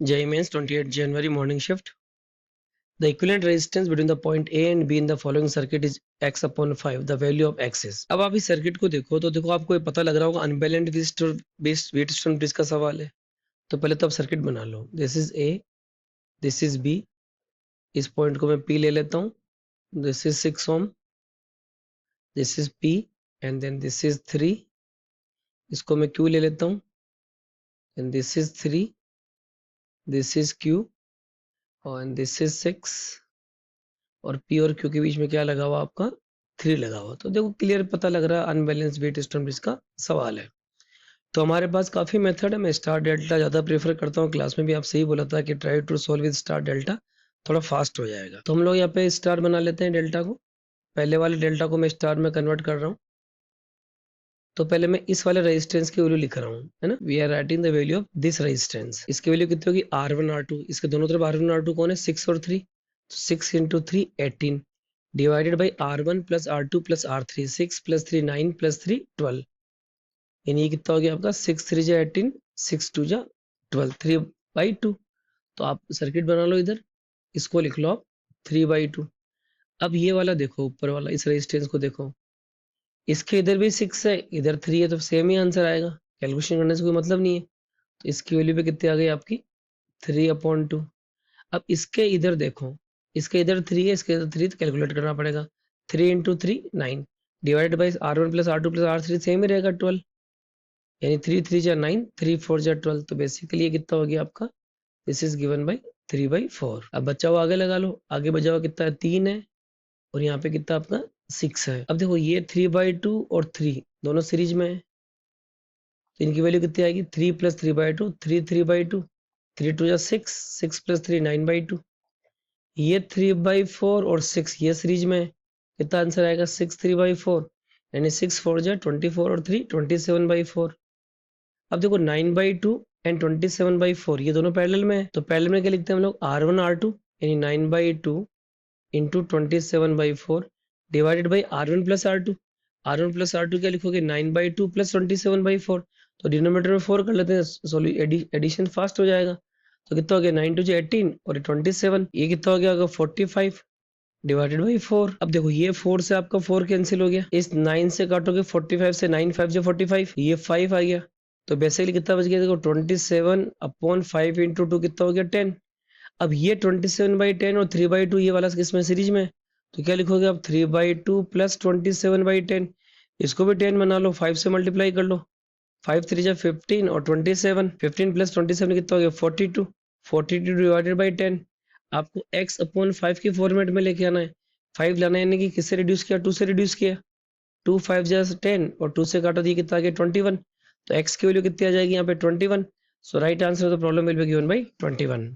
JEE Mains 28 January morning shift. The equivalent resistance between the point A and B in the following circuit is x upon 5. The value of x is. अब आप इस circuit को देखो तो देखो आपको ये पता लग रहा होगा अनबैलेंस्ड व्हीटस्टोन ब्रिज का सवाल है। तो पहले तो आप सर्किट बना लो। This is A, this is B, इस पॉइंट को मैं P ले लेता हूँ। This is 6 ohm, this is P and then this is 3, इसको मैं Q ले लेता हूँ and this is 3, this is Q और दिस इज 6 और P और Q के बीच में क्या लगा हुआ आपका 3 लगा हुआ। तो देखो क्लियर पता लग रहा है अनबैलेंस व्हीटस्टोन ब्रिज का सवाल है। तो हमारे पास काफी मेथड है। मैं स्टार डेल्टा ज्यादा प्रेफर करता हूँ। क्लास में भी आपसे ही बोला था कि try to solve with star delta, थोड़ा फास्ट हो जाएगा। तो हम लोग यहाँ पे स्टार बना लेते हैं डेल्टा को। पहले वाले डेल्टा को मैं स्टार में कन्वर्ट कर रहा हूँ। तो पहले मैं इस वाले रेजिस्टेंस की वैल्यू लिख रहा हूँ, है ना। We are writing the value of this resistance. इसकी वैल्यू कितनी होगी R1 R2। इसके दोनों तरफ R1 R2 कौन है 6 और 3, तो 6 into 3 18 divided by R1 plus R2 plus R3, 6 plus 3 9 plus 3 12। यानी ये कितना हो गया आपका 6 3 जा 18, 6 2 जा 12, 3/2। तो आप सर्किट बना लो इधर, इसको लिख लो आप 3/2। अब ये वाला देखो, ऊपर वाला इस रेजिस्टेंस को देखो, इसके इधर भी 6 है, इधर 3 है, तो सेम ही आंसर आएगा। कैलकुलेशन करने से कोई मतलब नहीं है। तो इसकी वैल्यू पे कितनी आ गई आपकी 3/2। अब इसके इधर देखो, इसके इधर 3 है, इसके इधर 3, तो कैलकुलेट करना पड़ेगा। 3 into 3 9 divide by R1 plus R2 plus R3 same ही रहेगा 12, यानी 3 3 जा 9, 3 4 जा 12। तो बेसिकली ये कितना हो गया आपका, दिस इज गिवन बाई 3/4। अब बच्चा हुआ आगे लगा लो, आगे बचा हुआ कितना है 3 है और यहाँ पे कितना आपका 6 है। अब देखो ये 3/2 और 3 दोनों सीरीज में है, तो इनकी वैल्यू कितनी आएगी 3 प्लस 3/2, 3 3/2, 3 2 जा 6, 6 प्लस 3 9/2। ये 3/4 और 6 ये सीरीज में है, कितना आंसर आएगा 6 3/4, यानी 6 4 जा 24 और 3 27/4। अब देखो 9/2 एंड 27/4 ये दोनों पैरेलल में है, तो पैरेलल में क्या लिखते हैं हम लोग R1 R2, यानी 9/2 into 27/4 divided by R1 plus R2। R1 plus R2 क्या लिखोगे 9/2 प्लस 27/4। तो डिनोमिनेटर में 4 कर लेते हैं, सॉरी एडिशन फास्ट हो जाएगा। तो कितना हो गया 9 2 18 और 27, ये कितना हो गया 45 डिवाइडेड बाई 4। अब देखो ये 4 से आपका 4 कैंसिल हो गया, इस 9 से काटोगे 45 से, 9 5 जो 45, ये 5 आ गया। तो बेसिकली कितना बच गया देखो 27/5 इंटू 2 कितना हो गया 10। अब ये 27/10 और 3/2 ये वाला किसमें सीरीज में, तो क्या लिखोगे आप 3/2 प्लस 27/10, इसको भी 10 बना लो, 5 से मल्टीप्लाई कर लो, 5 3 जा 15 और 27, 15 प्लस 27 कितना हो गया 42, 42 डिवाइडेड बाई 10। आपको x/5 की फॉर्मेट में लेके आना है। 5 लाना है, यानी कि किससे रिड्यूस किया 2 से रिड्यूस किया, 2 5 जा 10 और 2 से काटो, दिए कितना आ गया 21। तो x की वैल्यू कितनी आ जाएगी यहाँ पे 21। So right answer of the problem will be given by 21।